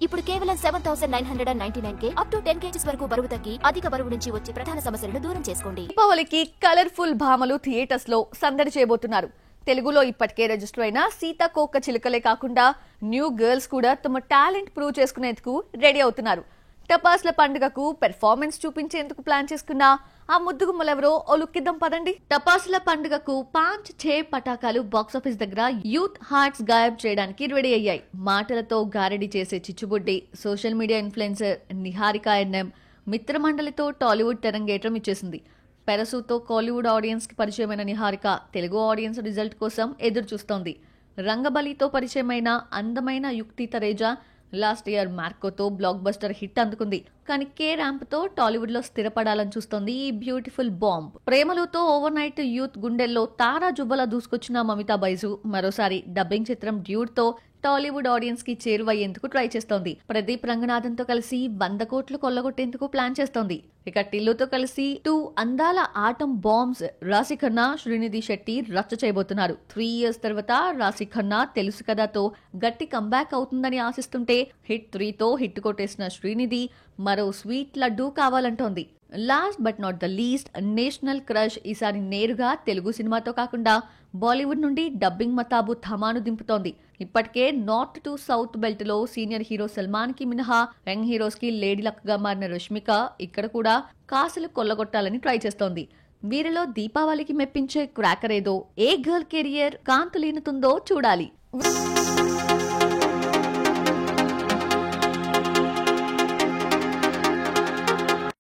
ఇప్పుడు కేవలం 7,999 up to 10 kgs వరకు బరువు తగ్గి అధిక బరువు నుంచి వచ్చే ప్రధాన సమస్యలను దూరం చేసుకోండి. దీపావళికి కలర్ఫుల్ భామలు థియేటర్స్ లో సందడి చేయబోతున్నారు. తెలుగులో ఇప్పటికే రిజిస్టర్ అయిన సీతాకోక చిలుకలే కాకుండా న్యూ గర్ల్స్ కూడా తమ టాలెంట్ ప్రూవ్ చేసుకునేందుకు రెడీ అవుతున్నారు. టపాస్ల పండుగకు పెర్ఫార్మెన్స్ చూపించేందుకు ప్లాన్ చేసుకున్న ఆ ముద్దుగుమ్మలెవరో ఓ లుక్కిద్దాం పదండి. టపాసుల పండుగకు 5-6 పటాకాలు బాక్సాఫీస్ దగ్గర యూత్ హార్ట్స్ గాయబ్ చేయడానికి రెడీ అయ్యాయి. మాటలతో గారడీ చేసే చిచ్చుబుడ్డి social media influencer Niharika NM మిత్రమండలితో టాలీవుడ్ తెరంగేట్రం ఇచ్చేసింది. పెరసుతో కాలీవుడ్ ఆడియన్స్ కి పరిచయమైన నిహారిక తెలుగు ఆడియన్స్ రిజల్ట్ కోసం ఎదురు చూస్తోంది. రంగబలితో పరిచయమైన అందమైన యుక్తి తరేజా లాస్ట్ ఇయర్ మార్కోతో బ్లాక్ బస్టర్ హిట్ అందుకుంది. కానీ కే ర్యాంప్ తో టాలీవుడ్ లో స్థిరపడాలని చూస్తోంది ఈ బ్యూటిఫుల్ బాంబ్. ప్రేమలతో ఓవర్ నైట్ యూత్ గుండెల్లో తారా జుబ్బలా దూసుకొచ్చిన మమితా బైజు మరోసారి డబ్బింగ్ చిత్రం డ్యూడ్ తో టాలీవుడ్ ఆడియన్స్ కి చేరువయ్యేందుకు ట్రై చేస్తోంది. ప్రదీప్ రంగనాథన్ తో కలిసి 100 కోట్లు కొల్లగొట్టేందుకు ప్లాన్ చేస్తోంది. ఇక టిల్లుతో కలిసి 2 అందాల ఆటం బాంబ్స్ రాశి ఖన్నా, శ్రీనిధి శెట్టి రచ్చ చేయబోతున్నారు. 3 years తర్వాత రాశి ఖన్నా తెలుసు కదాతో గట్టి కంబ్యాక్ అవుతుందని ఆశిస్తుంటే హిట్ 3 తో హిట్ కొట్టేసిన శ్రీనిధి మరో స్వీట్ లడ్డూ కావాలంటోంది. Last but not the least national crush ఈసారి నేరుగా తెలుగు సినిమాతో కాకుండా బాలీవుడ్ నుండి డబ్బింగ్ మతాబు థమాను దింపుతోంది. ఇప్పటికే నార్త్ టు సౌత్ బెల్ట్ లో సీనియర్ హీరో సల్మాన్ కి మినహా యంగ్ హీరోస్ కి లేడీ లక్ గా మారిన రష్మిక ఇక్కడ కూడా కాసులు కొల్లగొట్టాలని ట్రై చేస్తోంది. వీరిలో దీపావళికి మెప్పించే క్రాకర్ ఏదో ఏ గర్ల్ కెరియర్ కాంతులీనుతుందో చూడాలి.